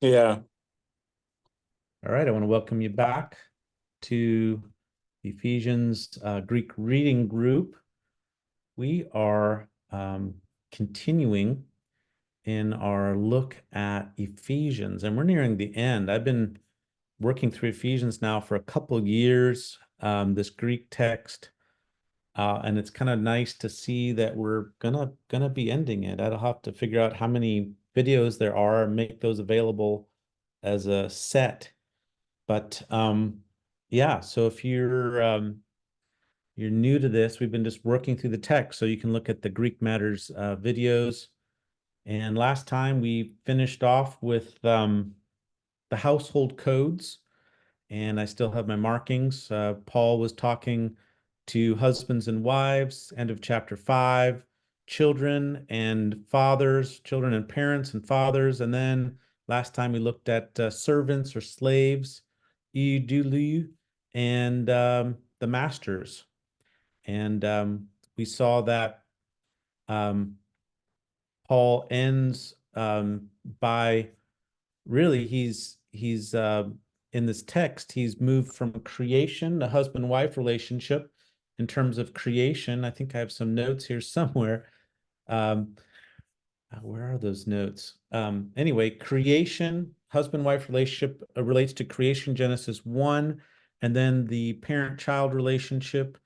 Yeah. All right, I want to welcome you back to Ephesians Greek reading group. We are continuing in our look at Ephesians, and we're nearing the end. I've been working through Ephesians now for a couple of years, this Greek text, and it's kind of nice to see that we're gonna be ending it. I'll have to figure out how many videos there are and make those available as a set. But yeah, so if you're new to this, we've been just working through the text, so you can look at the Greek Matters videos. And last time we finished off with the household codes, and I still have my markings. Paul was talking to husbands and wives, end of chapter 5, children and fathers, children and parents and fathers. And then last time we looked at servants or slaves, eudulu, and the masters. And we saw that um, Paul ends by really he's in this text he's moved from creation, the husband-wife relationship. In terms of creation, I think I have some notes here somewhere. um where are those notes? Anyway, creation, husband-wife relationship relates to creation, Genesis 1, and then the parent-child relationship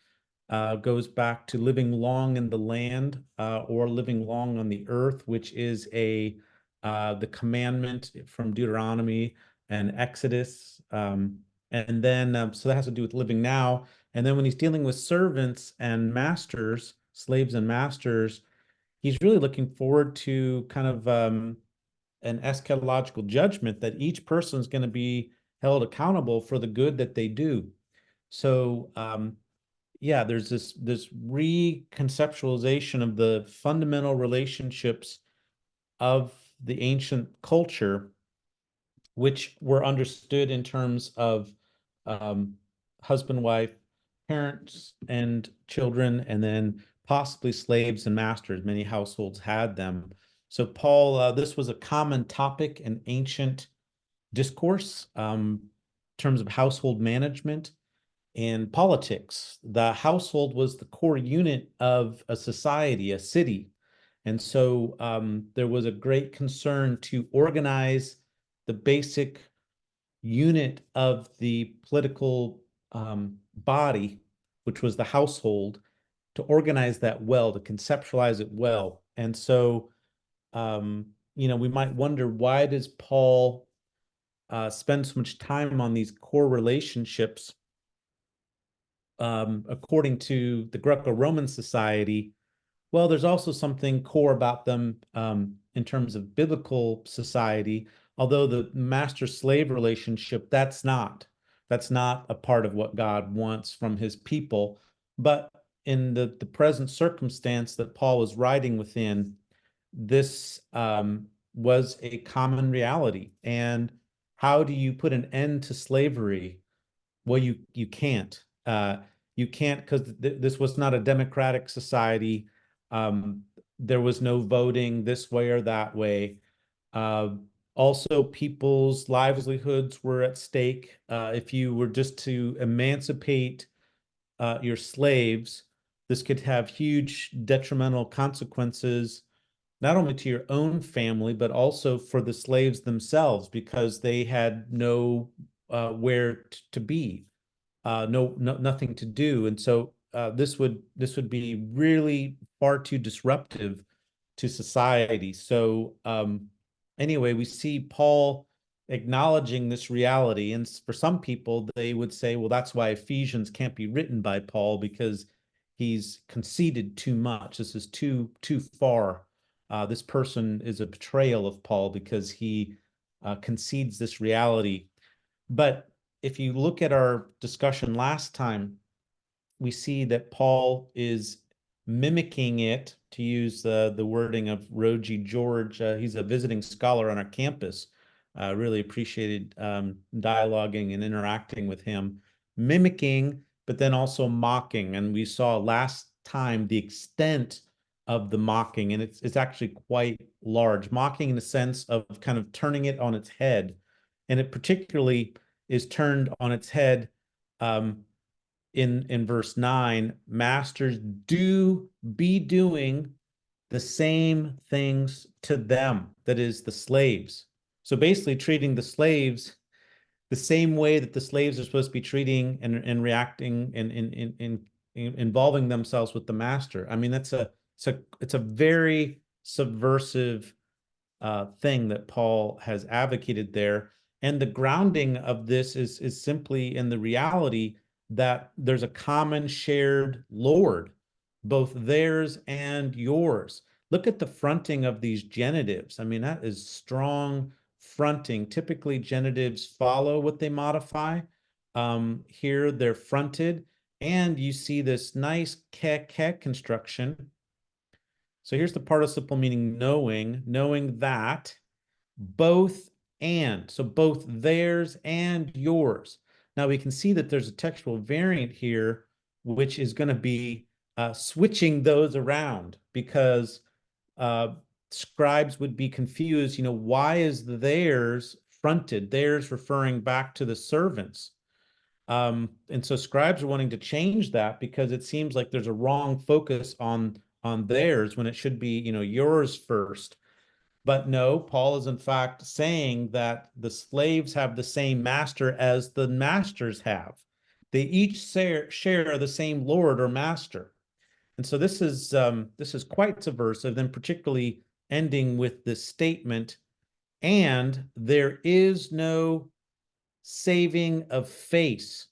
goes back to living long in the land, or living long on the earth, which is the commandment from Deuteronomy and Exodus. And then so that has to do with living now. And then when he's dealing with servants and masters, slaves and masters, he's really looking forward to kind of an eschatological judgment that each person is going to be held accountable for the good that they do. So yeah, there's this reconceptualization of the fundamental relationships of the ancient culture, which were understood in terms of um, husband, wife, parents, and children, and then possibly slaves and masters. Many households had them. So, Paul, this was a common topic in ancient discourse, in terms of household management and politics. The household was the core unit of a society, a city. And so there was a great concern to organize the basic unit of the political body, which was the household, to organize that well, to conceptualize it well. And so, we might wonder, why does Paul spend so much time on these core relationships? According to the Greco-Roman society, well, there's also something core about them in terms of biblical society, although the master-slave relationship, that's not a part of what God wants from his people. But in the present circumstance that Paul was writing within, this was a common reality. And how do you put an end to slavery? Well, you can't. You can't, because this was not a democratic society. Um, there was no voting this way or that way. Uh, Also, people's livelihoods were at stake. If you were just to emancipate your slaves, this could have huge detrimental consequences, not only to your own family, but also for the slaves themselves, because they had no where to be, nothing to do. And so this would be really far too disruptive to society. So anyway, we see Paul acknowledging this reality. And for some people, they would say, well, that's why Ephesians can't be written by Paul, because he's conceded too much. This is too far. This person is a betrayal of Paul because he concedes this reality. But if you look at our discussion last time, we see that Paul is mimicking it, to use the wording of Roji George. He's a visiting scholar on our campus. Really appreciated dialoguing and interacting with him, mimicking, but then also mocking. And we saw last time the extent of the mocking, and it's actually quite large. Mocking in the sense of kind of turning it on its head, and it particularly is turned on its head um, in verse 9. Masters, do be doing the same things to them, that is, the slaves. So basically, treating the slaves the same way that the slaves are supposed to be treating and reacting and in involving themselves with the master. I mean, it's a very subversive thing that Paul has advocated there. And the grounding of this is simply in the reality that there's a common shared Lord, both theirs and yours. Look at the fronting of these genitives. I mean, that is strong fronting. Typically, genitives follow what they modify. Here, they're fronted, and you see this nice ke construction. So here's the participle meaning knowing that both and. So both theirs and yours. Now we can see that there's a textual variant here, which is going to be switching those around because scribes would be confused. Why is theirs fronted? Theirs referring back to the servants. And so scribes are wanting to change that because it seems like there's a wrong focus on theirs when it should be, yours first. But no, Paul is in fact saying that the slaves have the same master as the masters have. They each share the same Lord or master. And so this is quite subversive, then particularly ending with this statement, and there is no saving of face.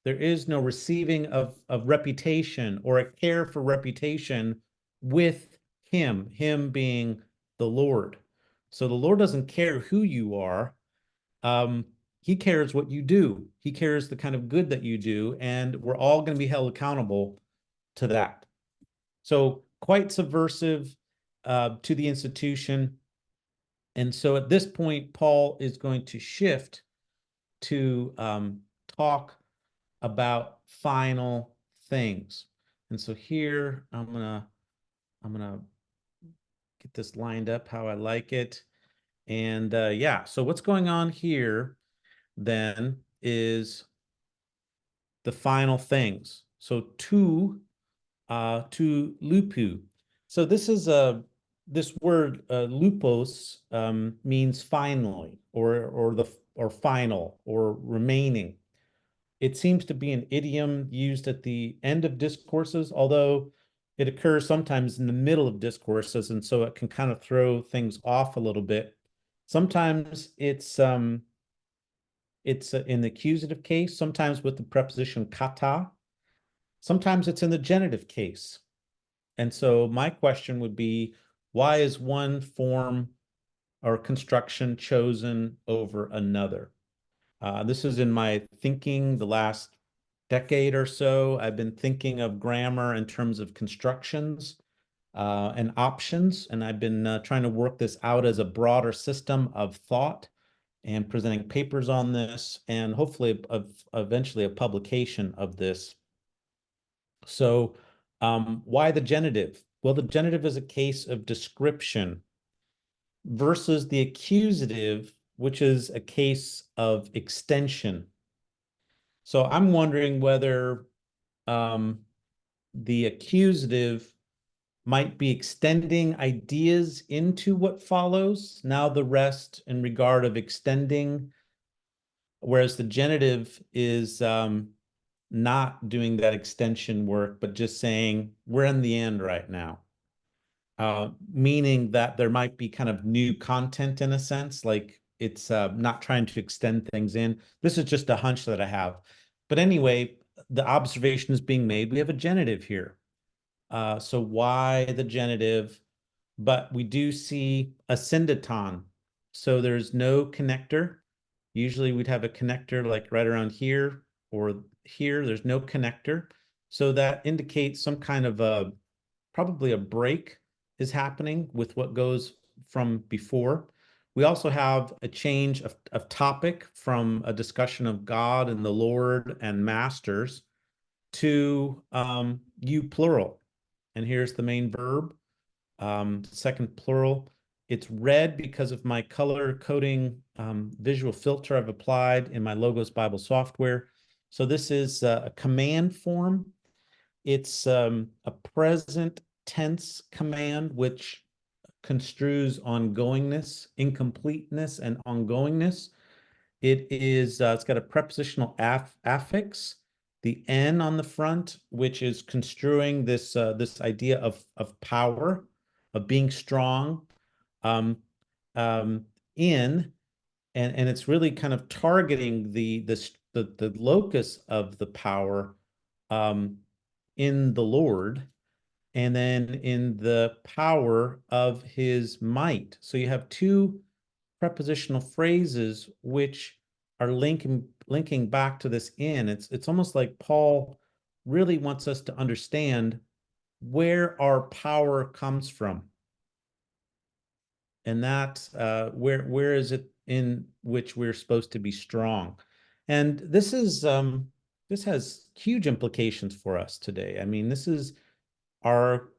There is no receiving of reputation or a care for reputation with him being the Lord. So the Lord doesn't care who you are. Um, he cares what you do. He cares the kind of good that you do, and we're all going to be held accountable to that. So quite subversive to the institution. And so at this point, Paul is going to shift to talk about final things. And so here I'm gonna get this lined up how I like it. And yeah, so what's going on here then is the final things. So to lupu. So this word lupos means finally or final or remaining. It seems to be an idiom used at the end of discourses, although it occurs sometimes in the middle of discourses, and so it can kind of throw things off a little bit. Sometimes it's in the accusative case, sometimes with the preposition kata, sometimes it's in the genitive case. And so my question would be, why is one form or construction chosen over another? This is in my thinking the last decade or so. I've been thinking of grammar in terms of constructions and options, and I've been trying to work this out as a broader system of thought and presenting papers on this, and hopefully eventually a publication of this. So why the genitive? Well, the genitive is a case of description versus the accusative, which is a case of extension. So I'm wondering whether the accusative might be extending ideas into what follows. Now the rest in regard of extending, whereas the genitive is not doing that extension work, but just saying we're in the end right now. Meaning that there might be kind of new content in a sense, like it's not trying to extend things in. This is just a hunch that I have. But anyway, the observation is being made. We have a genitive here. So why the genitive? But we do see a syndeton. So there's no connector. Usually we'd have a connector like right around here or here. There's no connector. So that indicates some kind of probably a break is happening with what goes from before. We also have a change of topic from a discussion of God and the Lord and masters to you plural. And here's the main verb. second plural. It's red because of my color coding visual filter I've applied in my Logos Bible software. So this is a command form. It's a present tense command, which construes ongoingness, incompleteness, and ongoingness. It's got a prepositional affix, the N on the front, which is construing this idea of power, of being strong, um, um, in, and it's really kind of targeting the locus of the power, um, in the Lord, and then in the power of his might. So you have two prepositional phrases which are linking back to this in. It's almost like Paul really wants us to understand where our power comes from, and that where is it in which we're supposed to be strong. And this has huge implications for us today. I mean, this is our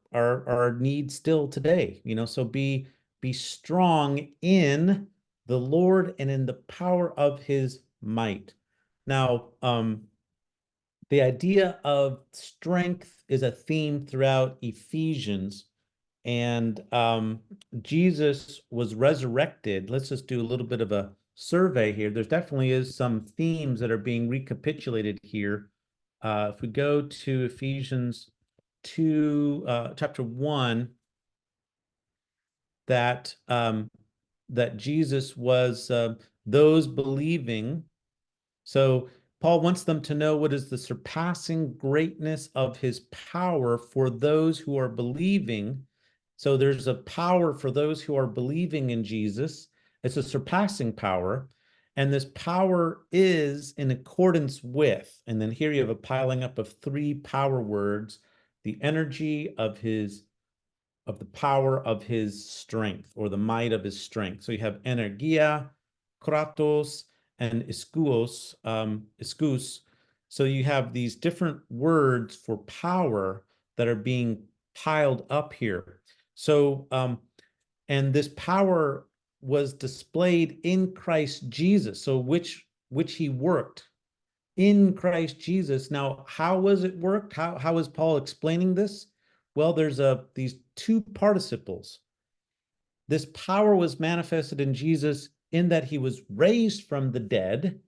need still today, so be strong in the Lord and in the power of his might. Now, the idea of strength is a theme throughout Ephesians, and Jesus was resurrected. Let's just do a little bit of a survey here. There's definitely is some themes that are being recapitulated here. If we go to Ephesians 2, chapter 1, that Jesus was those believing. So Paul wants them to know what is the surpassing greatness of his power for those who are believing. So there's a power for those who are believing in Jesus. It's a surpassing power. And this power is in accordance with, and then here you have a piling up of three power words, the energy of the power of his strength, or the might of his strength. So you have energia, kratos, and ischus. So you have these different words for power that are being piled up here. So, and this power was displayed in Christ Jesus. So which he worked in Christ Jesus. Now, how was it worked? How is Paul explaining this? Well, there's these two participles. This power was manifested in Jesus in that he was raised from the dead,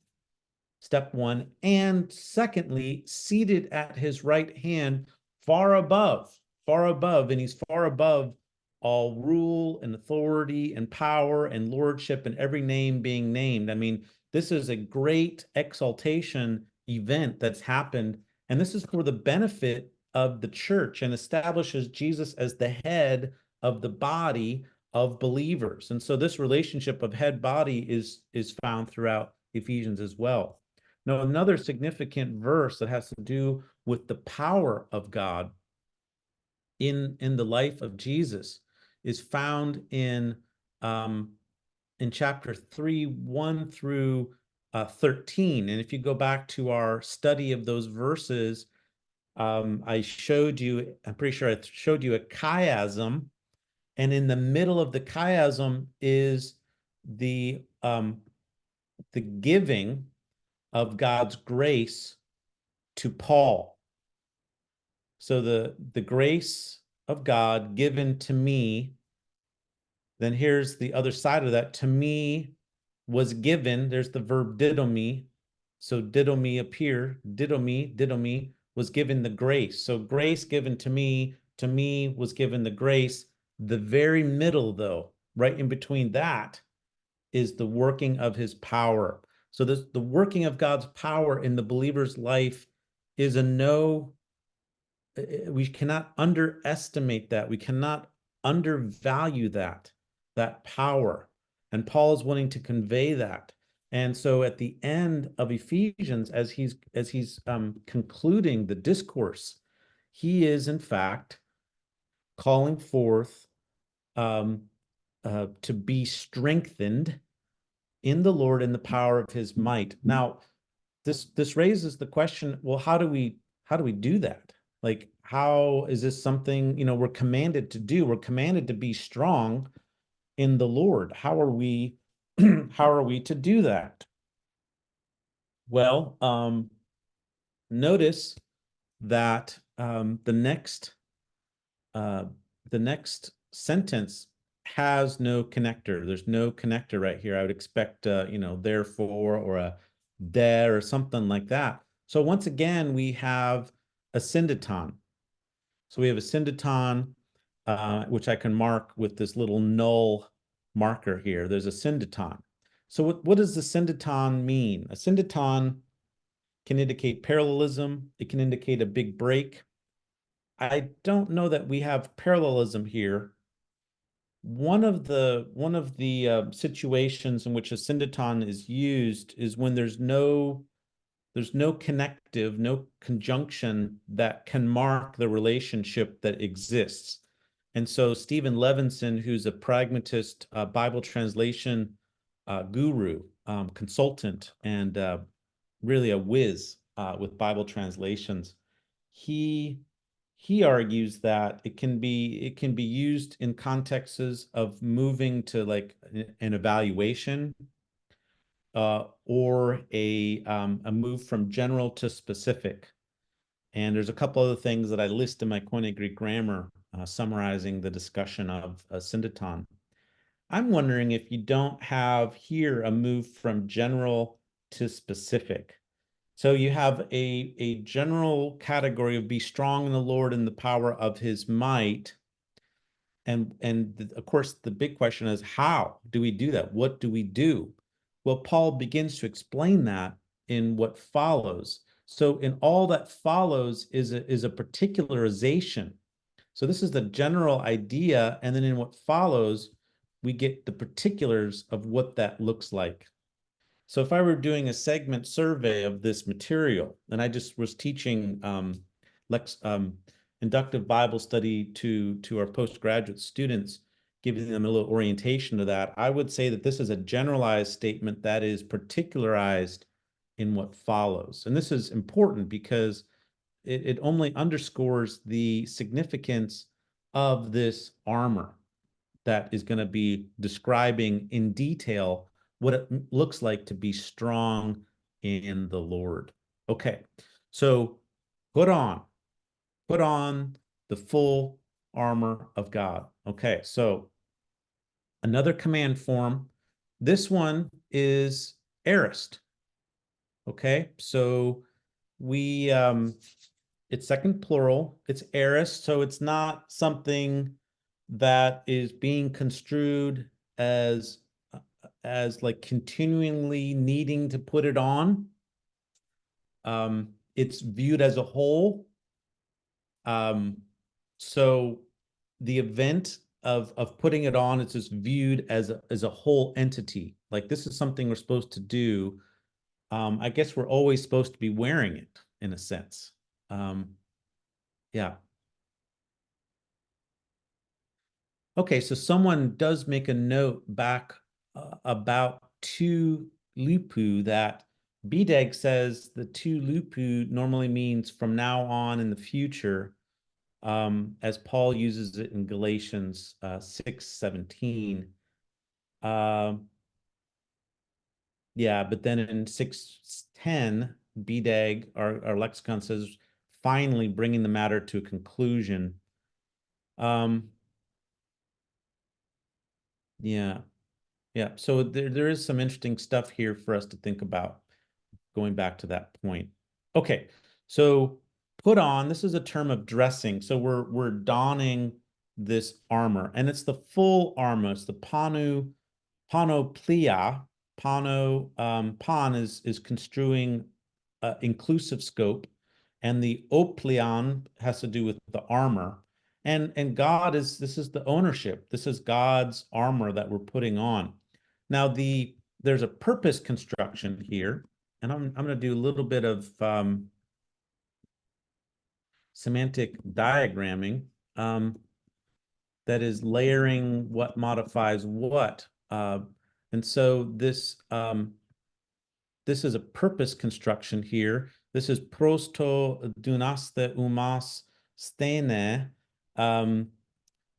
step one, and secondly, seated at his right hand, far above, and he's far above all rule and authority and power and lordship and every name being named. I mean, this is a great exaltation event that's happened, and this is for the benefit of the church and establishes Jesus as the head of the body of believers. And so this relationship of head body is found throughout Ephesians as well. Now, another significant verse that has to do with the power of God in the life of Jesus is found in chapter 3, 1 through 13. And if you go back to our study of those verses, I'm pretty sure I showed you a chiasm, and in the middle of the chiasm is the giving of God's grace to Paul. So the grace of God given to me, then here's the other side of that. To me was given, there's the verb didomi. So didomi appear, didomi was given the grace. So grace given to me was given the grace. The very middle, though, right in between that, is the working of his power. So the working of God's power in the believer's life is we cannot underestimate that. We cannot undervalue that power. And Paul is wanting to convey that. And so at the end of Ephesians, as he's concluding the discourse, he is in fact calling forth to be strengthened in the Lord and the power of his might. Now, this raises the question, well, how do we do that? Like, how is this something, we're commanded to do? We're commanded to be strong in the Lord. How are we how are we to do that? Well, notice that uh, the next sentence has no connector. There's no connector right here. I would expect, therefore, or a there or something like that. So once again, we have a syndeton. So we have a syndeton, which I can mark with this little null marker here. There's a syndeton. So what does the syndeton mean? A syndeton can indicate parallelism. It can indicate a big break. I don't know that we have parallelism here. One of the situations in which a syndeton is used is when there's no connective, no conjunction that can mark the relationship that exists. And so Stephen Levinson, who's a pragmatist Bible translation guru, consultant, and really a whiz with Bible translations, he he argues that it can be used in contexts of moving to like an evaluation or a move from general to specific. And there's a couple other things that I list in my Koine Greek grammar summarizing the discussion of syndeton. I'm wondering if you don't have here a move from general to specific. So you have a general category of be strong in the Lord and the power of his might. And of course, the big question is, how do we do that? What do we do? Well, Paul begins to explain that in what follows. So in all that follows is a particularization. So this is the general idea, and then in what follows, we get the particulars of what that looks like. So if I were doing a segment survey of this material, and I just was teaching lex, inductive Bible study to our postgraduate students, giving them a little orientation to that, I would say that this is a generalized statement that is particularized in what follows. And this is important because it only underscores the significance of this armor that is going to be describing in detail what it looks like to be strong in the Lord. Okay, so put on, put on the full armor of God. Okay, so another command form. This one is aorist. Okay, so we it's second plural, it's aorist, so it's not something that is being construed as like continually needing to put it on. It's viewed as a whole. So the event of putting it on is just viewed as a whole entity. Like this is something we're supposed to do. I guess we're always supposed to be wearing it in a sense. Yeah. Okay, so someone does make a note back about two lupu that BDEG says the two lupu normally means from now on in the future, as Paul uses it in Galatians 6:17. Um, yeah, but then in 6:10, BDEG, our lexicon says, finally bringing the matter to a conclusion. Um, yeah. Yeah, so there is some interesting stuff here for us to think about, going back to that point. Okay, so put on, this is a term of dressing. So we're donning this armor, and it's the full armor. It's the panoplia. Pan is construing inclusive scope, and the opleon has to do with the armor. And God is, this is the ownership. This is God's armor that we're putting on. Now there's a purpose construction here, and I'm going to do a little bit of semantic diagramming that is layering what modifies what. And so this is a purpose construction here. This is prosto dunaste umas stene.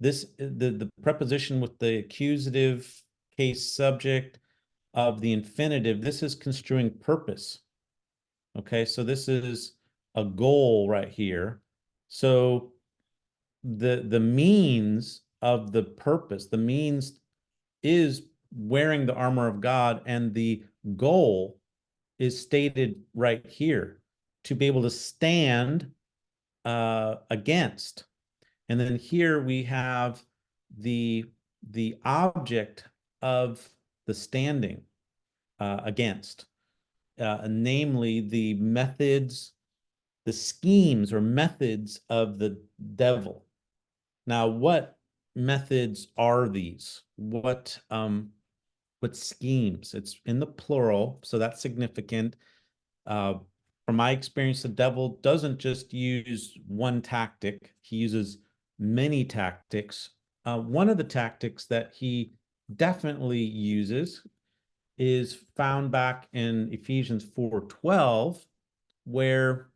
The preposition with the accusative case subject of the infinitive, this is construing purpose. Okay, so this is a goal right here. So the means of the purpose, the means is wearing the armor of God, and the goal is stated right here, to be able to stand against. And then here we have the object of the standing against, namely the methods, the schemes or methods of the devil. Now, what methods are these? What schemes? It's in the plural, so that's significant. Uh, from my experience, the devil doesn't just use one tactic, he uses many tactics. One of the tactics that he definitely uses is found back in Ephesians 4:12, where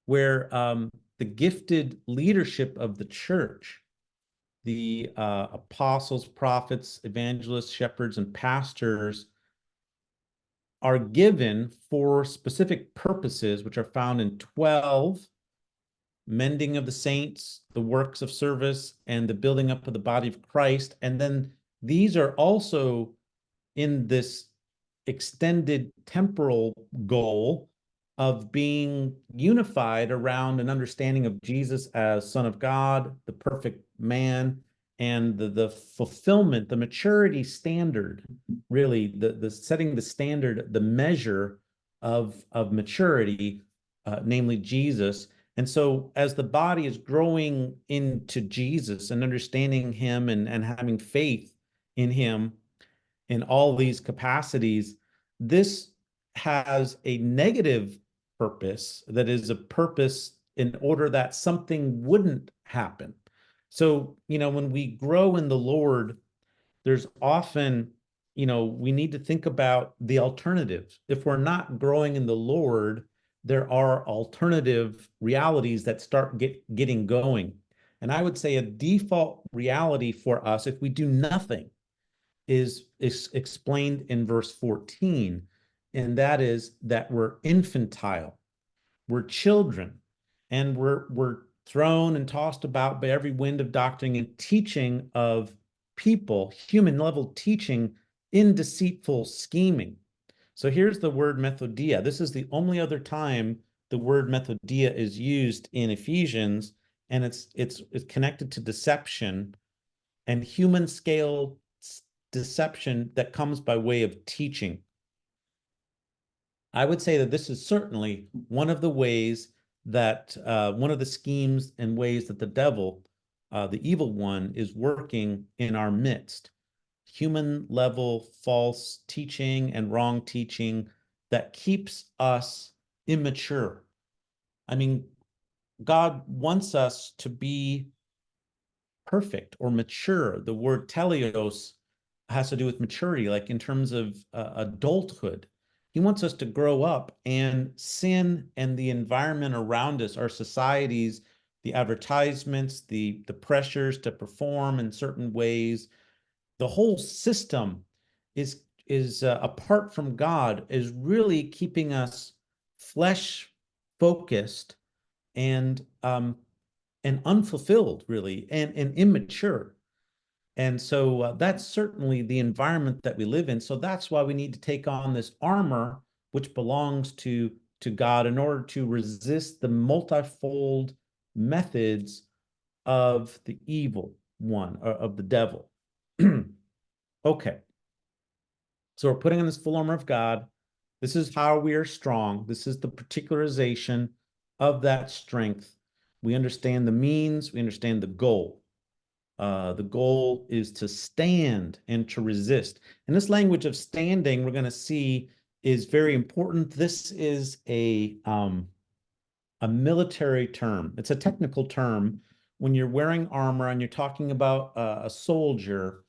the gifted leadership of the church, the apostles, prophets, evangelists, shepherds, and pastors, are given for specific purposes, which are found in 12: mending of the saints, the works of service, and the building up of the body of Christ. And then these are also in this extended temporal goal of being unified around an understanding of Jesus as Son of God, the perfect man, and the fulfillment, the maturity standard, really the setting the standard, the measure of maturity, namely Jesus. And so as the body is growing into Jesus and understanding him and having faith in him in all these capacities, this has a negative purpose, that is a purpose in order that something wouldn't happen. So, when we grow in the Lord, there's often, we need to think about the alternatives. If we're not growing in the Lord, there are alternative realities that start getting going. And I would say a default reality for us, if we do nothing, is explained in verse 14, and that is that we're infantile, we're children, and we're thrown and tossed about by every wind of doctrine and teaching of people, human level teaching in deceitful scheming. So here's the word methodia. This is the only other time the word methodia is used in Ephesians, and it's connected to deception and human scale deception that comes by way of teaching. I would say that this is certainly one of the ways that one of the schemes and ways that the devil, the evil one, is working in our midst. Human level false teaching and wrong teaching that keeps us immature. I mean, God wants us to be perfect or mature. The word teleos has to do with maturity, like in terms of adulthood. He wants us to grow up, and sin and the environment around us, our societies, the advertisements, the pressures to perform in certain ways, the whole system is apart from God, is really keeping us flesh focused and unfulfilled, really, and immature. And so that's certainly the environment that we live in. So that's why we need to take on this armor, which belongs to God, in order to resist the multifold methods of the evil one, or of the devil. Okay. So we're putting on this full armor of God. This is how we are strong. This is the particularization of that strength. We understand the means, we understand the goal. The goal is to stand and to resist. And this language of standing, we're going to see, is very important. This is a military term. It's a technical term. When you're wearing armor and you're talking about a soldier,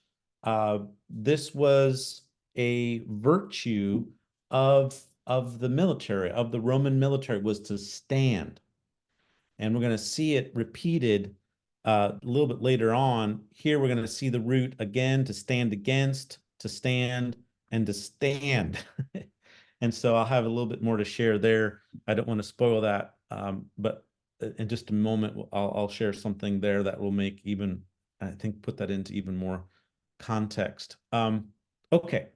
this was a virtue of the military, of the Roman military, was to stand. And we're going to see it repeated a little bit later on. Here we're going to see the root again, to stand against, to stand, and to stand. And so I'll have a little bit more to share there. I don't want to spoil that, but in just a moment, I'll share something there that will make even, I think, put that into even more context. Okay,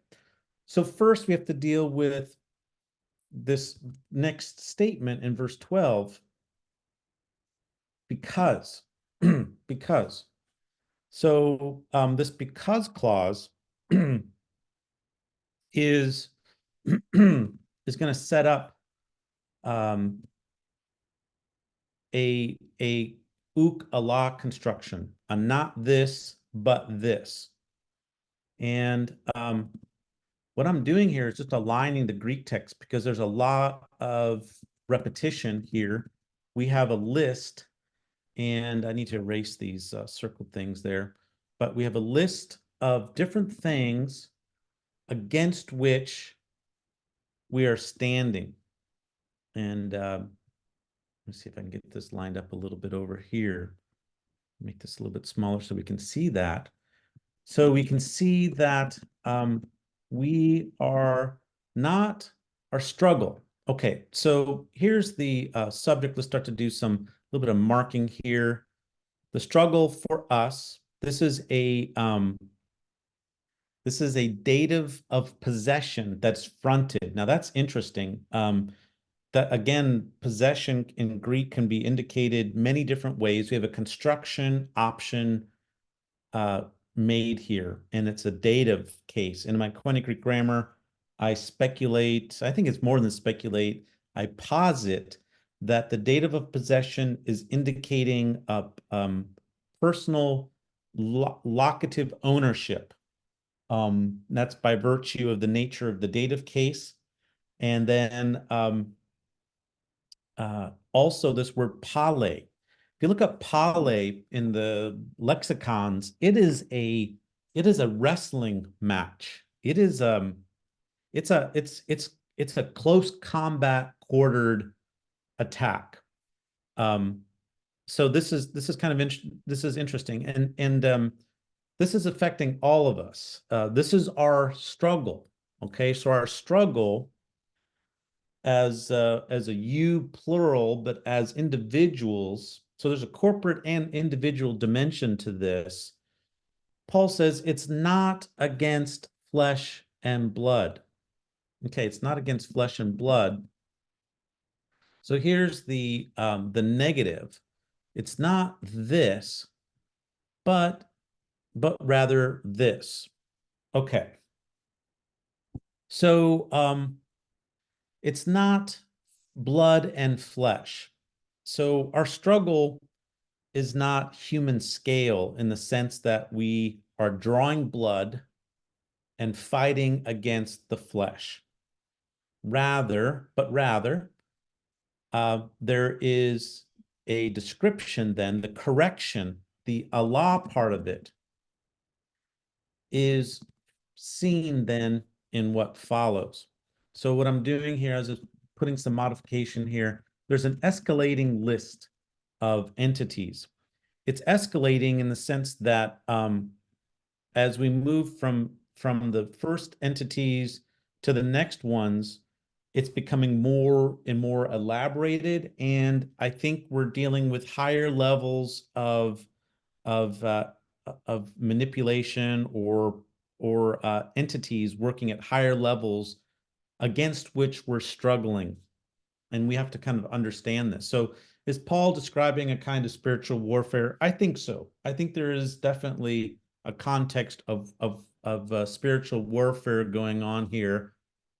so first we have to deal with this next statement in verse 12, because, because. So this because clause is is going to set up a uk Allah construction, a not this but this. And what I'm doing here is just aligning the Greek text because there's a lot of repetition here. We have a list, and I need to erase these circled things there, but we have a list of different things against which we are standing. And let's see if I can get this lined up a little bit over here. Make this a little bit smaller so we can see that. So we can see that we are not our struggle. Okay, so here's the subject. Let's start to do some little bit of marking here. The struggle for us. This is a dative of possession that's fronted. Now that's interesting. That again, possession in Greek can be indicated many different ways. We have a construction option made here, and it's a dative case. In my Koine Greek grammar, I speculate, I think it's more than speculate, I posit that the dative of possession is indicating a personal locative ownership. That's by virtue of the nature of the dative case. And then also this word pale. If you look up pale in the lexicons, it is a wrestling match. It is it's a close combat quartered attack. So this is kind of this is interesting, and this is affecting all of us. This is our struggle. Okay, so our struggle as a you plural, but as individuals. So there's a corporate and individual dimension to this. Paul says it's not against flesh and blood. Okay, it's not against flesh and blood. So here's the negative. It's not this, but rather this. Okay. So it's not blood and flesh. So our struggle is not human scale in the sense that we are drawing blood and fighting against the flesh. Rather, there is a description then, the correction, the Allah part of it is seen then in what follows. So what I'm doing here is putting some modification here. There's an escalating list of entities. It's escalating in the sense that as we move from the first entities to the next ones, it's becoming more and more elaborated, and I think we're dealing with higher levels of manipulation or entities working at higher levels against which we're struggling, and we have to kind of understand this. So is Paul describing a kind of spiritual warfare? I think so. I think there is definitely a context of spiritual warfare going on here,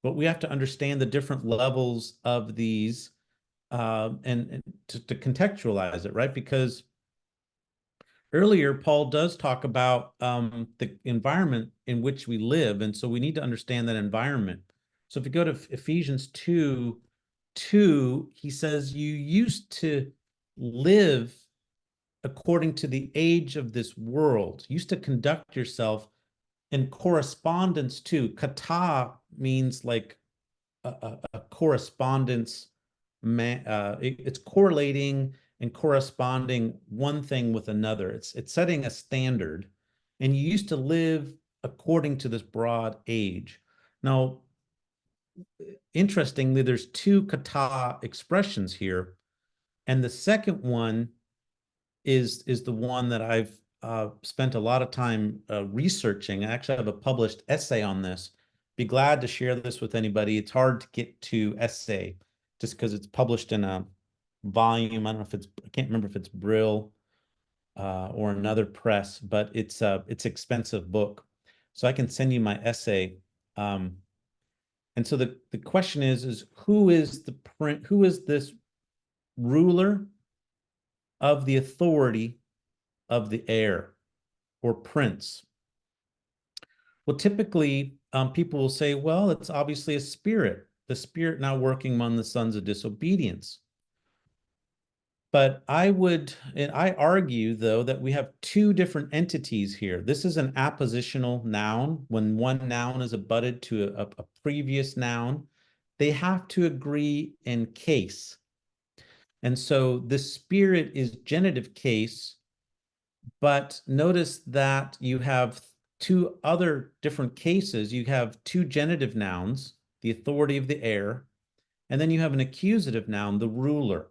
but we have to understand the different levels of these and to contextualize it, right? Because earlier, Paul does talk about the environment in which we live, and so we need to understand that environment. So if you go to Ephesians 2:2, he says, you used to live according to the age of this world, you used to conduct yourself in correspondence to. Kata means like a correspondence. It's correlating and corresponding one thing with another. It's setting a standard, and you used to live according to this broad age. Now, interestingly, there's two kata expressions here, and the second one is the one that I've spent a lot of time researching. I actually have a published essay on this. Be glad to share this with anybody. It's hard to get to essay just because it's published in a volume. I don't know if I can't remember if it's Brill or another press, but it's expensive book. So I can send you my essay. And so the question is who is who is this ruler of the authority of the air or prince? Well, typically people will say, well, it's obviously a spirit, the spirit now working among the sons of disobedience. But I argue, though, that we have two different entities here. This is an appositional noun. When one noun is abutted to a previous noun, they have to agree in case. And so the spirit is genitive case, but notice that you have two other different cases. You have two genitive nouns, the authority of the air, and then you have an accusative noun, the ruler.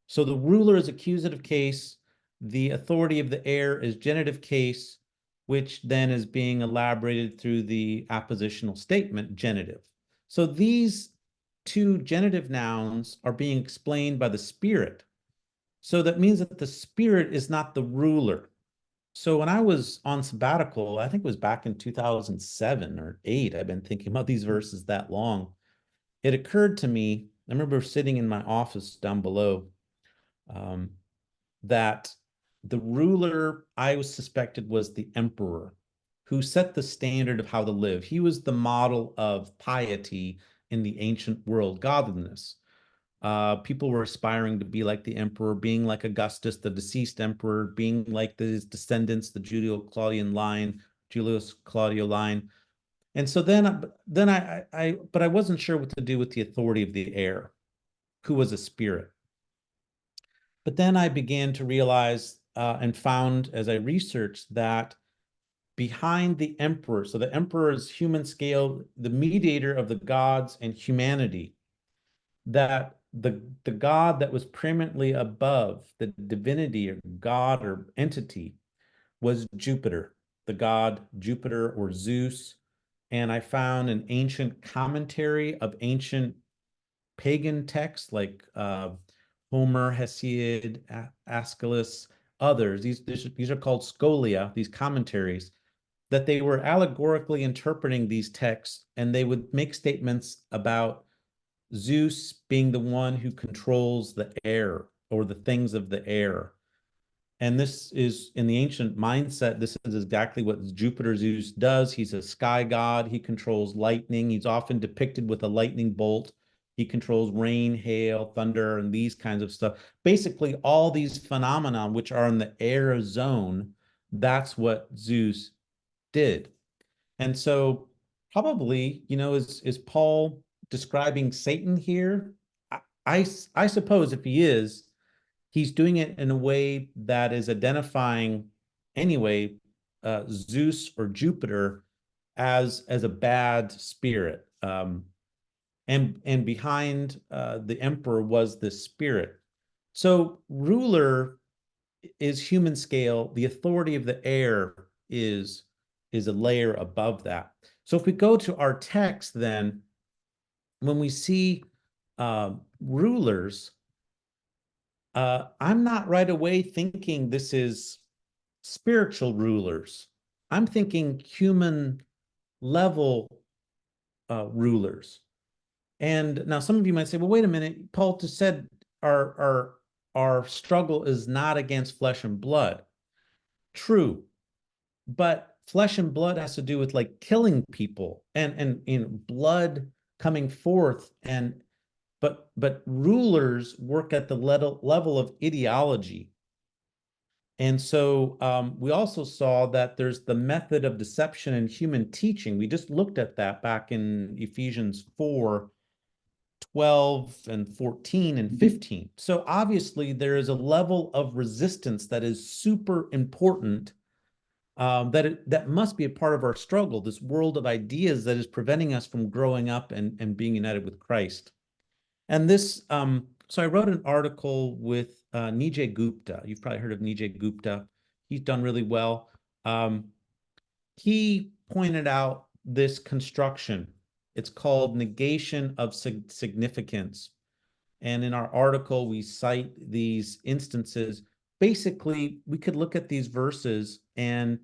So the ruler is accusative case, the authority of the air is genitive case, which then is being elaborated through the appositional statement, genitive. So these two genitive nouns are being explained by the spirit. So that means that the spirit is not the ruler. So when I was on sabbatical, I think it was back in 2007 or 8, I've been thinking about these verses that long. It occurred to me, I remember sitting in my office down below, that the ruler I was suspected was the emperor who set the standard of how to live. He was the model of piety in the ancient world, godliness. People were aspiring to be like the emperor, being like Augustus, the deceased emperor, being like his descendants, the Julius Claudio line. And so then but I wasn't sure what to do with the authority of the air, who was a spirit. But then I began to realize and found as I researched that behind the emperor, so the emperor is human scale, the mediator of the gods and humanity, that the God that was preeminently above the divinity or God or entity was Jupiter, the god Jupiter or Zeus. And I found an ancient commentary of ancient pagan texts like Homer, Hesiod, Aeschylus, others. These are called scholia, these commentaries, that they were allegorically interpreting these texts, and they would make statements about Zeus being the one who controls the air or the things of the air. And this is in the ancient mindset, this is exactly what Jupiter Zeus does. He's a sky god. He controls lightning. He's often depicted with a lightning bolt. He controls rain, hail, thunder, and these kinds of stuff. Basically, all these phenomena which are in the air zone, that's what Zeus did. And so probably, is Paul describing Satan here? I suppose if he is, he's doing it in a way that is identifying anyway Zeus or Jupiter as a bad spirit. And behind the emperor was the spirit. So ruler is human scale. The authority of the air is a layer above that. So if we go to our text, then when we see rulers, I'm not right away thinking this is spiritual rulers. I'm thinking human level rulers. And now some of you might say, well, wait a minute, Paul just said our struggle is not against flesh and blood. True, but flesh and blood has to do with like killing people and blood coming forth, and but rulers work at the level of ideology. And so we also saw that there's the method of deception in human teaching. We just looked at that back in Ephesians 4, 12 and 14 and 15. So obviously there is a level of resistance that is super important, that must be a part of our struggle, this world of ideas that is preventing us from growing up and being united with Christ. And this, so I wrote an article with Nijay Gupta. You've probably heard of Nijay Gupta. He's done really well. He pointed out this construction. It's called negation of significance. And in our article, we cite these instances. Basically, we could look at these verses, and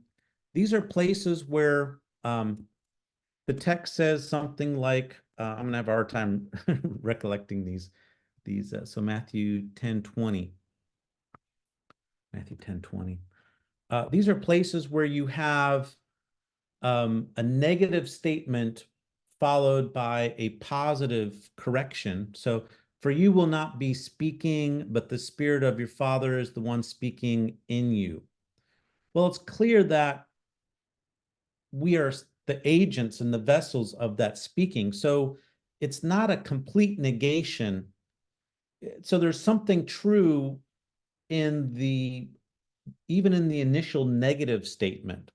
these are places where the text says something like, I'm going to have a hard time recollecting these. So Matthew 10:20. Matthew 10:20. These are places where you have a negative statement followed by a positive correction. So, for you will not be speaking, but the Spirit of your Father is the one speaking in you. Well, it's clear that we are the agents and the vessels of that speaking. So it's not a complete negation. So there's something true in even in the initial negative statement,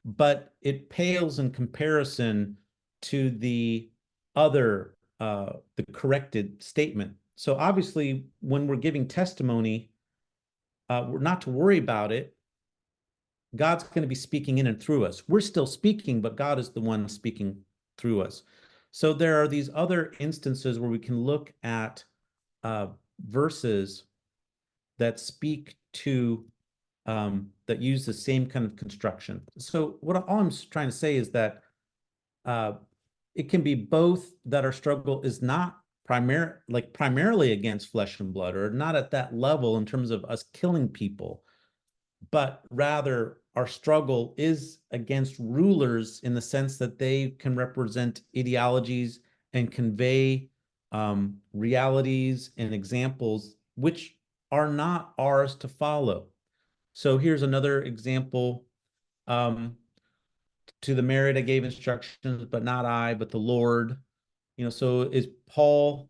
but it pales in comparison to the other, the corrected statement. So obviously, when we're giving testimony, we're not to worry about it. God's going to be speaking in and through us. We're still speaking, but God is the one speaking through us. So there are these other instances where we can look at verses that speak to, that use the same kind of construction. So all I'm trying to say is that it can be both, that our struggle is not primarily against flesh and blood, or not at that level in terms of us killing people, but rather our struggle is against rulers in the sense that they can represent ideologies and convey realities and examples which are not ours to follow. So here's another example. To the married I gave instructions, but not I, but the Lord. So is Paul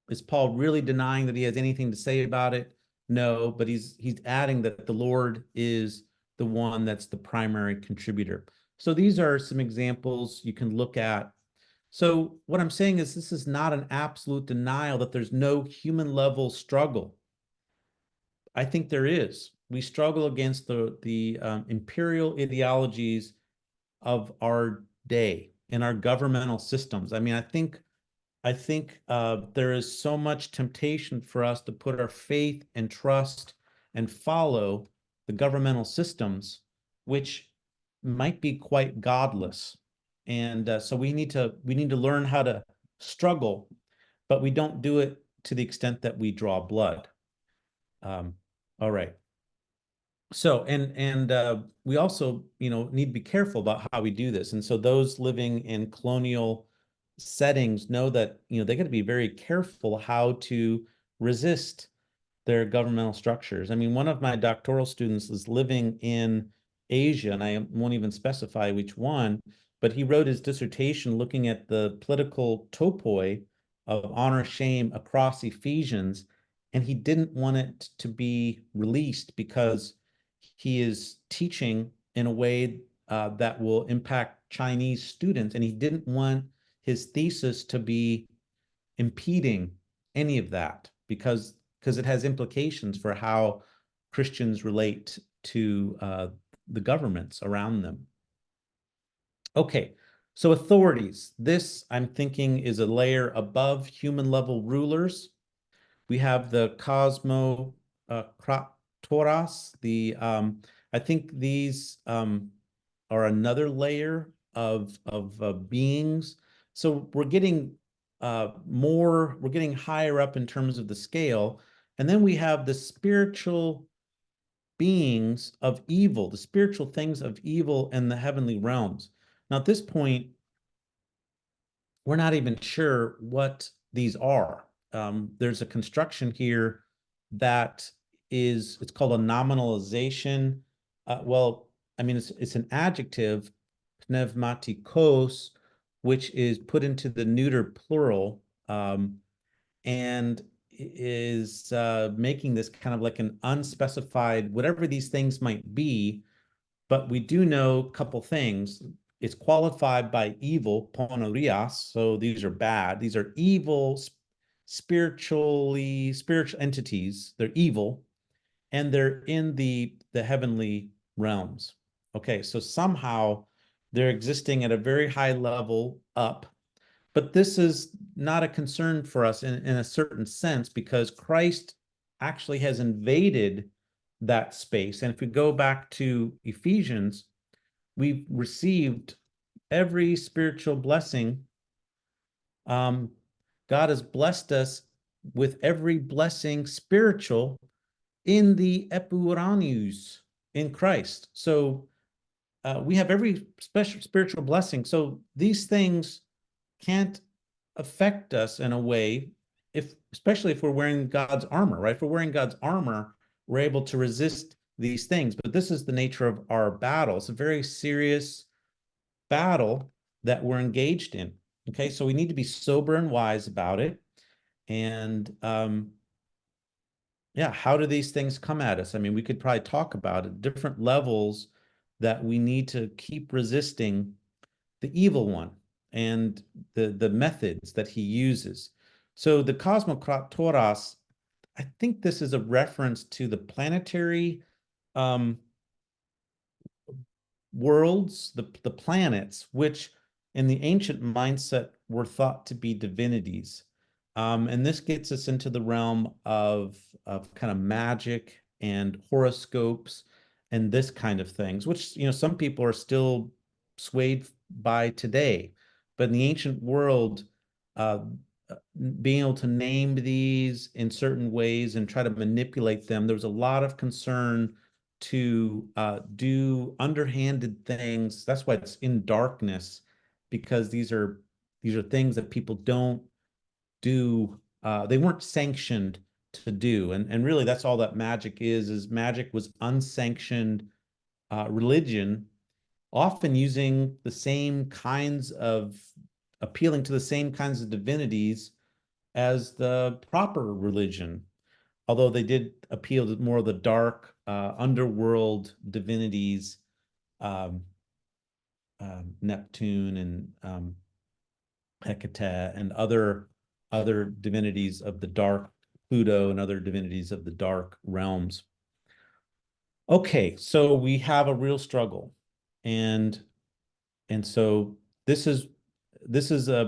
really denying that he has anything to say about it? No, but he's adding that the Lord is the one that's the primary contributor. So these are some examples you can look at. So what I'm saying is, this is not an absolute denial that there's no human level struggle. I think there is. We struggle against the imperial ideologies of our day and our governmental systems. I mean, I think there is so much temptation for us to put our faith and trust and follow the governmental systems, which might be quite godless. And so we need to learn how to struggle, but we don't do it to the extent that we draw blood. All right. So, and we also, need to be careful about how we do this. And so those living in colonial settings know that, they got to be very careful how to resist their governmental structures. I mean, one of my doctoral students is living in Asia, and I won't even specify which one, but he wrote his dissertation looking at the political topoi of honor shame across Ephesians, and he didn't want it to be released because he is teaching in a way that will impact Chinese students, and he didn't want his thesis to be impeding any of that, because it has implications for how Christians relate to the governments around them. Okay, so authorities. This, I'm thinking, is a layer above human level rulers. We have the cosmokratoras. I think these are another layer of beings. So we're getting we're getting higher up in terms of the scale. And then we have the spiritual beings of evil, the spiritual things of evil in the heavenly realms. Now, at this point, we're not even sure what these are. There's a construction here that it's called a nominalization. Well, I mean, it's an adjective, pneumatikos, which is put into the neuter plural, and is making this kind of like an unspecified, whatever these things might be. But we do know a couple things. It's qualified by evil, ponorias, so these are bad. These are evil, spiritual entities. They're evil, and they're in the heavenly realms. Okay, so somehow they're existing at a very high level up, but this is not a concern for us in a certain sense, because Christ actually has invaded that space. And if we go back to Ephesians, we've received every spiritual blessing. God has blessed us with every blessing spiritual in the epuranius, in Christ. So we have every special spiritual blessing. So these things can't affect us in a way, especially if we're wearing God's armor, right? If we're wearing God's armor, we're able to resist these things. But this is the nature of our battle. It's a very serious battle that we're engaged in. Okay, so we need to be sober and wise about it. And yeah, how do these things come at us? I mean, we could probably talk about it, different levels that we need to keep resisting the evil one and the methods that he uses. So the cosmokratoras, I think this is a reference to the planetary worlds, the planets, which in the ancient mindset were thought to be divinities. And this gets us into the realm of kind of magic and horoscopes and this kind of things, which, some people are still swayed by today. But in the ancient world, uh, being able to name these in certain ways and try to manipulate them, there was a lot of concern to do underhanded things. That's why it's in darkness, because these are things that people don't do. They weren't sanctioned to do, and really that's all that magic is magic was unsanctioned religion, often using the same kinds of appealing to the same kinds of divinities as the proper religion, although they did appeal to more of the dark underworld divinities, um, Neptune and Hecate and other divinities of the dark, Pluto and other divinities of the dark realms. Okay, so we have a real struggle, and so this is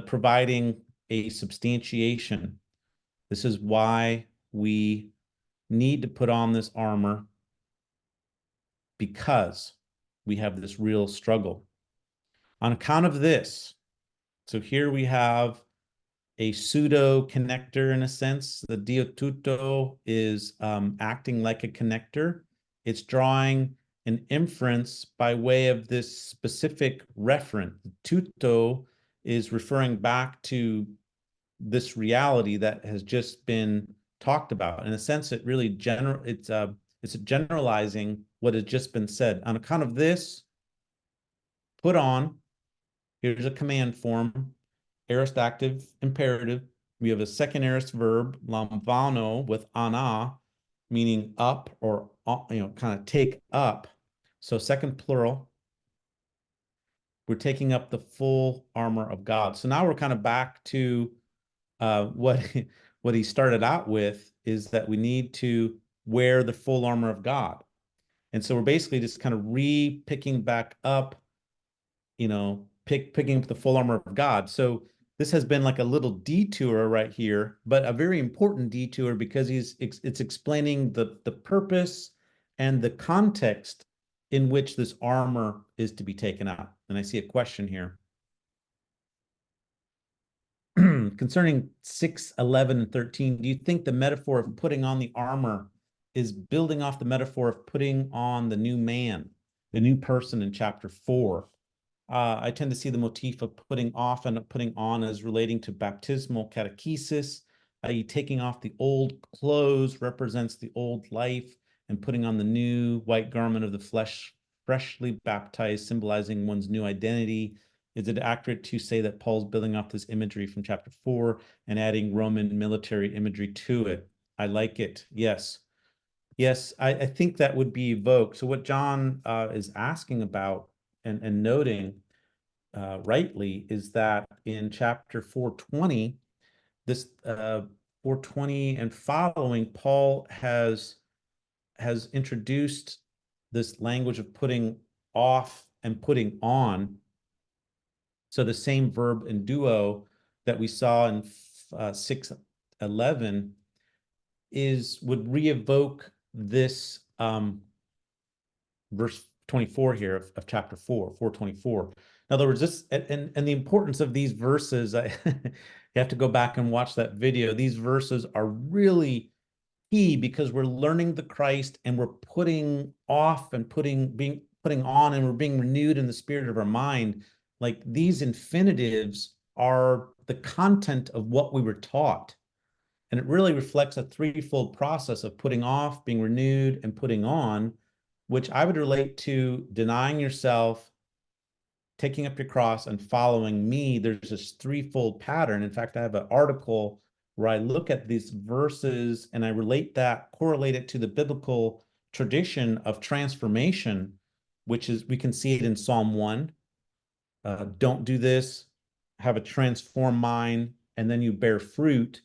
providing a substantiation. This is why we need to put on this armor, because we have this real struggle. On account of this, so here we have a pseudo connector in a sense. The diotuto is acting like a connector. It's drawing an inference by way of this specific referent. The tuto is referring back to this reality that has just been talked about. In a sense, it really it's generalizing what has just been said. On account of this, put on, here's a command form, aorist active imperative. We have a second aorist verb, lambano, with ana, meaning up or, kind of take up. So second plural, we're taking up the full armor of God. So now we're kind of back to what what he started out with, is that we need to wear the full armor of God. And so we're basically just kind of re-picking back up, picking up the full armor of God. So this has been like a little detour right here, but a very important detour, because it's explaining the purpose and the context in which this armor is to be taken out. And I see a question here. Concerning 6, 11, and 13, do you think the metaphor of putting on the armor is building off the metaphor of putting on the new man, the new person in chapter 4? I tend to see the motif of putting off and putting on as relating to baptismal catechesis, i.e. taking off the old clothes represents the old life, and putting on the new white garment of the flesh, freshly baptized, symbolizing one's new identity. Is it accurate to say that Paul's building off this imagery from chapter 4 and adding Roman military imagery to it? I like it. Yes. Yes, I think that would be evoked. So what John is asking about and noting rightly is that in chapter 420, this 420 and following, Paul has introduced this language of putting off and putting on. So the same verb in duo that we saw in 6:11 would re-evoke this verse 24 here of chapter 4:24. In other words, this and the importance of these verses, you have to go back and watch that video. These verses are really key because we're learning the Christ and we're putting off and putting on, and we're being renewed in the spirit of our mind. Like, these infinitives are the content of what we were taught. And it really reflects a threefold process of putting off, being renewed, and putting on, which I would relate to denying yourself, taking up your cross, and following me. There's this threefold pattern. In fact, I have an article where I look at these verses and I correlate it to the biblical tradition of transformation, which is, we can see it in Psalm 1. Don't do this, have a transformed mind, and then you bear fruit.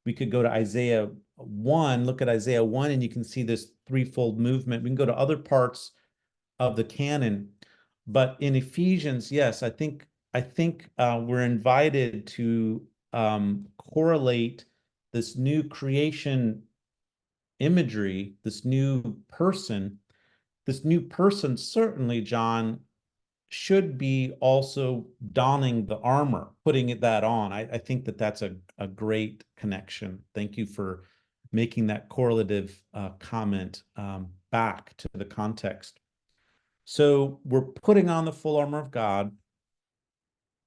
We could go to Isaiah 1, look at Isaiah 1, and you can see this threefold movement. We can go to other parts of the canon. But in Ephesians, yes, I think we're invited to correlate this new creation imagery, this new person. This new person, certainly, John, should be also donning the armor, putting that on. I think that's a great connection. Thank you for making that correlative comment back to the context. So we're putting on the full armor of God,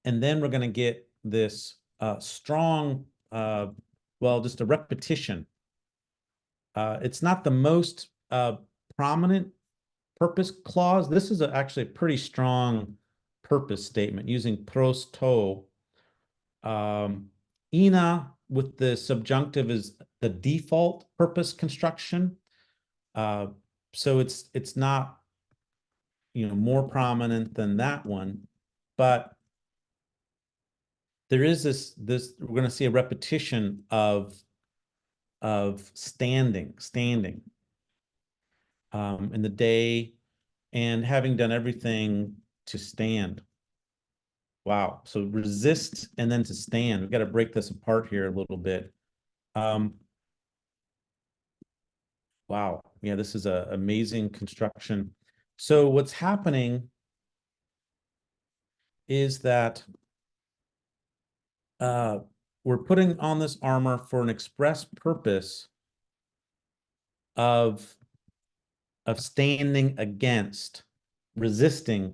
and then we're going to get this strong, just a repetition. It's not the most prominent purpose clause. This is actually a pretty strong purpose statement using pros to. Ina with the subjunctive is the default purpose construction. So it's not more prominent than that one, but there is this we're going to see a repetition of standing in the day, and having done everything to stand. Wow. So resist and then to stand. We've got to break this apart here a little bit. Wow. Yeah, this is an amazing construction. So what's happening is that we're putting on this armor for an express purpose of standing against, resisting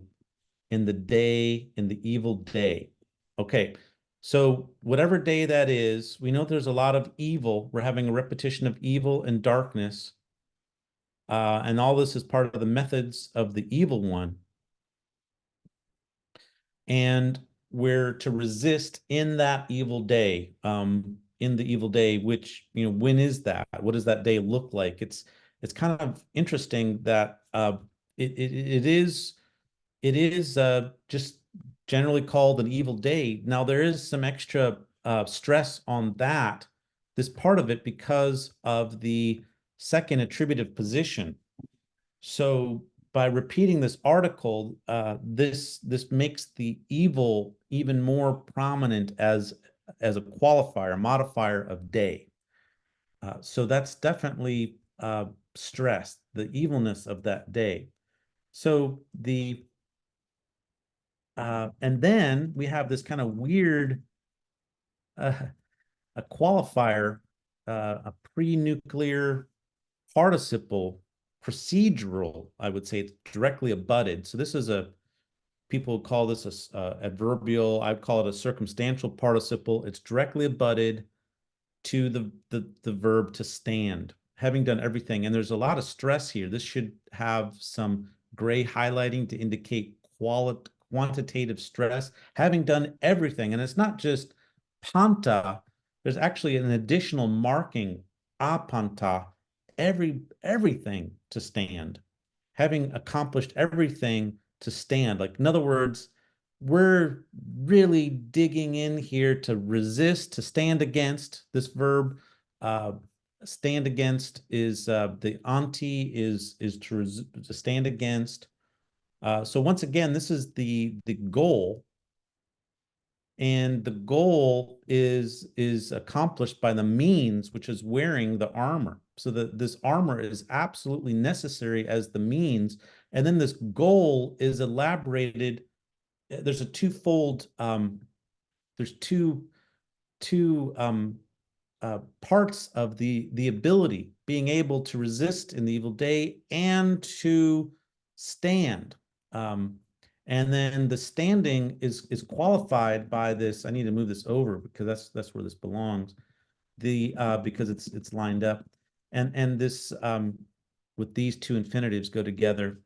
in the evil day. Okay, so whatever day that is, we know there's a lot of evil. We're having a repetition of evil and darkness. And all this is part of the methods of the evil one. And we're to resist in that evil day, which, when is that? What does that day look like? It's kind of interesting that it is just generally called an evil day. Now, there is some extra stress on this part of it, because of the second attributive position. So by repeating this article, this makes the evil even more prominent as a qualifier, modifier of day. So that's definitely stressed, the evilness of that day. So and then we have this kind of weird a qualifier, a pre-nuclear participle, procedural, I would say. It's directly abutted. So this is people call this a adverbial. I'd call it a circumstantial participle. It's directly abutted to the verb to stand, having done everything. And there's a lot of stress here. This should have some gray highlighting to indicate quantitative stress, having done everything. And it's not just panta, there's actually an additional marking, apanta, everything to stand, having accomplished everything to stand. Like, in other words, we're really digging in here to resist, to stand against. This verb, stand against, is the anti is to stand against. So once again, this is the goal, and the goal is accomplished by the means, which is wearing the armor. So that this armor is absolutely necessary as the means, and then this goal is elaborated. There's a twofold. There's two parts of the ability, being able to resist in the evil day and to stand. And then the standing is qualified by this. I need to move this over because that's where this belongs. Because it's lined up, and this with these two infinitives go together,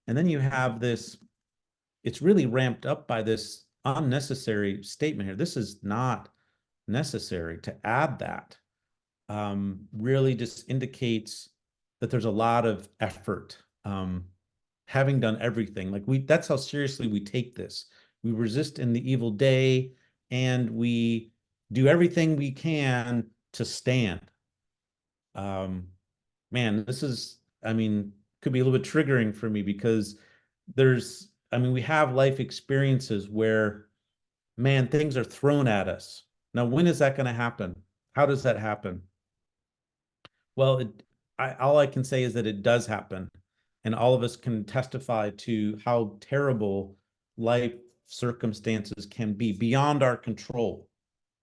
and then you have this. It's really ramped up by this unnecessary statement here. This is not necessary to add that. Really just indicates that there's a lot of effort. Having done everything, like that's how seriously we take this. We resist in the evil day, and we do everything we can to stand. Man, this is, I mean, could be a little bit triggering for me because we have life experiences where, man, things are thrown at us. Now, when is that going to happen? How does that happen? Well, all I can say is that it does happen, and all of us can testify to how terrible life circumstances can be beyond our control,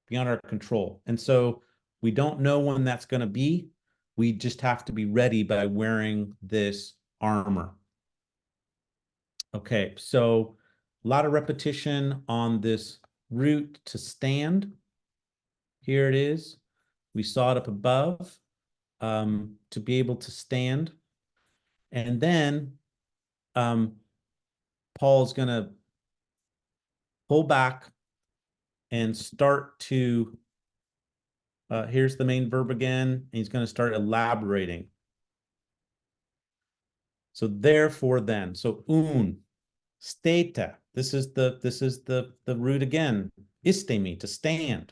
beyond our control. And so we don't know when that's going to be. We just have to be ready by wearing this armor. Okay, so a lot of repetition on this root to stand. Here it is. We saw it up above, to be able to stand. And then Paul's going to pull back and start to, here's the main verb again, and he's going to start elaborating. So therefore then, so steta, this is the root again, istemi, to stand.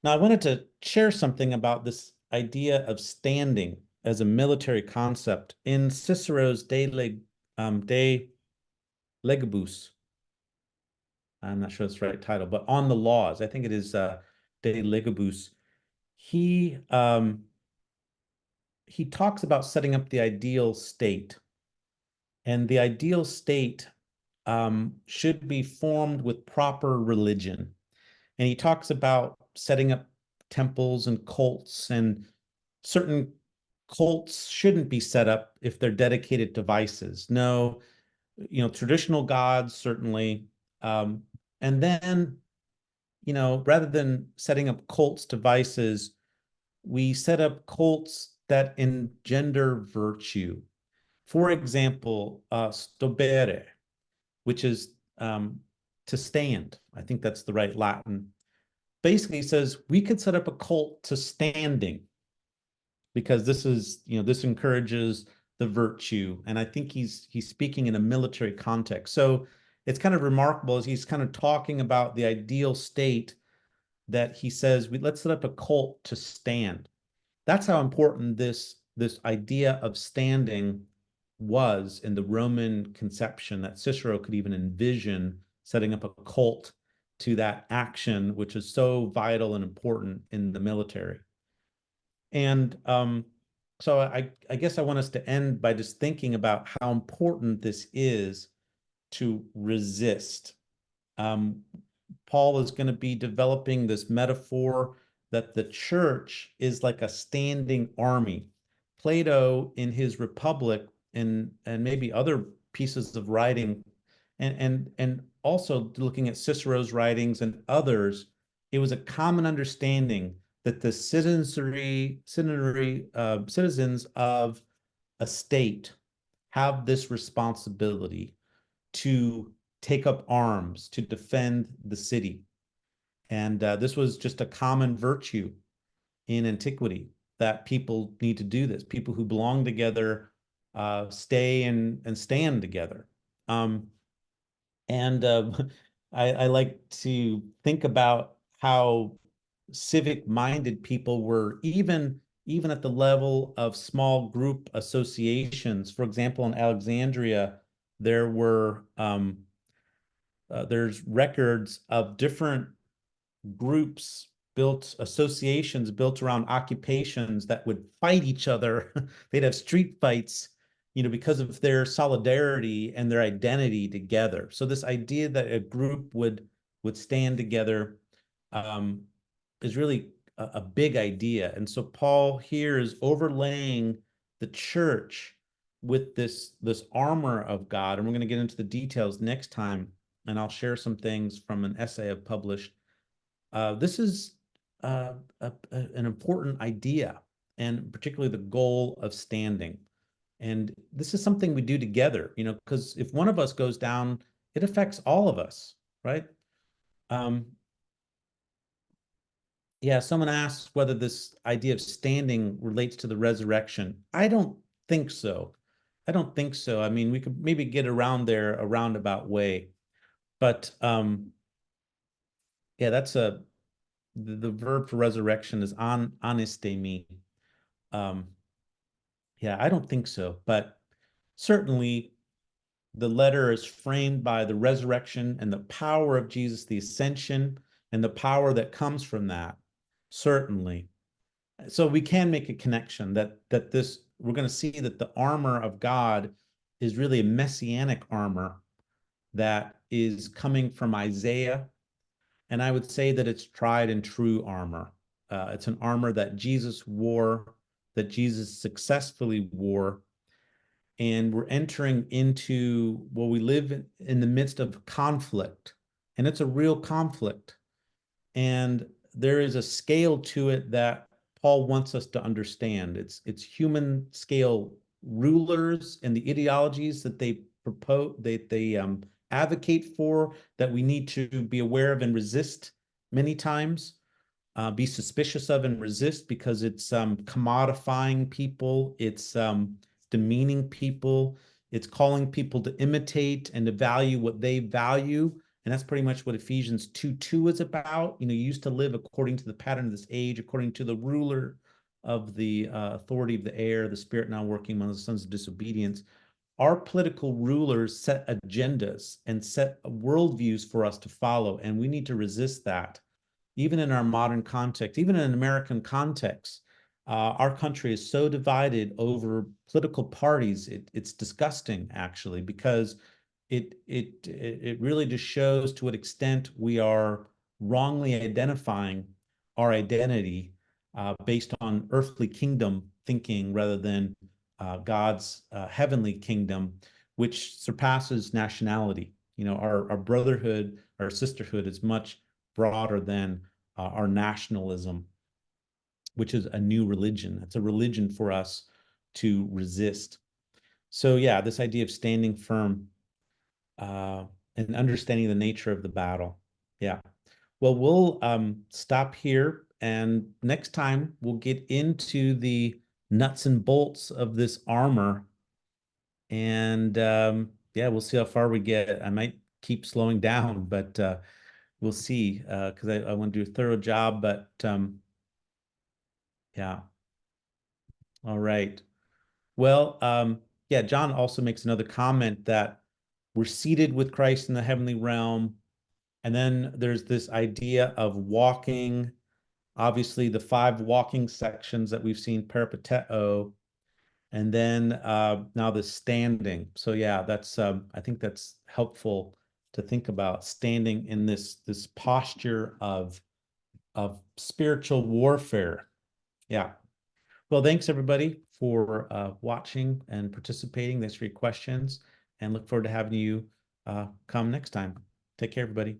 Now I wanted to share something about this idea of standing as a military concept in Cicero's De Legibus. I'm not sure it's the right title, but on the laws, I think it is De Legibus. He talks about setting up the ideal state, and the ideal state should be formed with proper religion. And he talks about setting up temples and cults, and certain cults shouldn't be set up if they're dedicated to vices. No, traditional gods, certainly. And then, rather than setting up cults to vices, we set up cults that engender virtue. For example, stobere, which is to stand. I think that's the right Latin. Basically says we could set up a cult to standing, because this encourages the virtue. And I think he's speaking in a military context. So it's kind of remarkable as he's kind of talking about the ideal state, that he says, let's set up a cult to stand. That's how important this idea of standing was in the Roman conception, that Cicero could even envision setting up a cult to that action, which is so vital and important in the military. And so I guess I want us to end by just thinking about how important this is to resist. Paul is going to be developing this metaphor that the church is like a standing army. Plato, in his Republic, and maybe other pieces of writing, and also looking at Cicero's writings and others, it was a common understanding that the citizens of a state have this responsibility to take up arms to defend the city. And this was just a common virtue in antiquity, that people need to do this. People who belong together stay and stand together. And I like to think about how civic-minded people were, even at the level of small group associations. For example, in Alexandria, there were there's records of different groups built, associations built around occupations that would fight each other. They'd have street fights, because of their solidarity and their identity together. So this idea that a group would stand together um, is really a big idea. And so Paul here is overlaying the church with this armor of God. And we're going to get into the details next time. And I'll share some things from an essay I've published. This is an important idea, and particularly the goal of standing. And this is something we do together, because if one of us goes down, it affects all of us, right? Yeah, someone asks whether this idea of standing relates to the resurrection. I don't think so. I don't think so. I mean, we could maybe get around there a roundabout way, but yeah, that's the verb for resurrection is anistemi. Um, yeah, I don't think so, but certainly the letter is framed by the resurrection and the power of Jesus, the ascension, and the power that comes from that. Certainly. So we can make a connection that this, we're going to see that the armor of God is really a messianic armor that is coming from Isaiah. And I would say that it's tried and true armor. It's an armor that Jesus wore, that Jesus successfully wore. And we're entering into, well, we live in the midst of conflict, and it's a real conflict. And there is a scale to it that Paul wants us to understand. It's human scale rulers and the ideologies that they propose, they advocate for, that we need to be aware of and resist many times, be suspicious of and resist, because it's commodifying people, it's demeaning people, it's calling people to imitate and to value what they value. And that's pretty much what Ephesians 2:2 is about. You used to live according to the pattern of this age, according to the ruler of the authority of the air, the spirit now working among the sons of disobedience. Our political rulers set agendas and set worldviews for us to follow, and we need to resist that. Even in our modern context, even in an American context, our country is so divided over political parties. It's disgusting, actually, because it really just shows to what extent we are wrongly identifying our identity based on earthly kingdom thinking rather than God's heavenly kingdom, which surpasses nationality. Our brotherhood, our sisterhood is much broader than our nationalism, which is a new religion. It's a religion for us to resist. So yeah, this idea of standing firm and understanding the nature of the battle. Yeah. Well, we'll stop here, and next time we'll get into the nuts and bolts of this armor. And yeah, we'll see how far we get. I might keep slowing down, but we'll see, because I want to do a thorough job. But yeah. All right. Well, yeah, John also makes another comment that we're seated with Christ in the heavenly realm. And then there's this idea of walking, obviously the 5 walking sections that we've seen, peripateo, and then now the standing. So yeah, that's I think that's helpful to think about, standing in this posture of spiritual warfare. Yeah. Well, thanks everybody for watching and participating. Thanks for your questions, and look forward to having you come next time. Take care, everybody.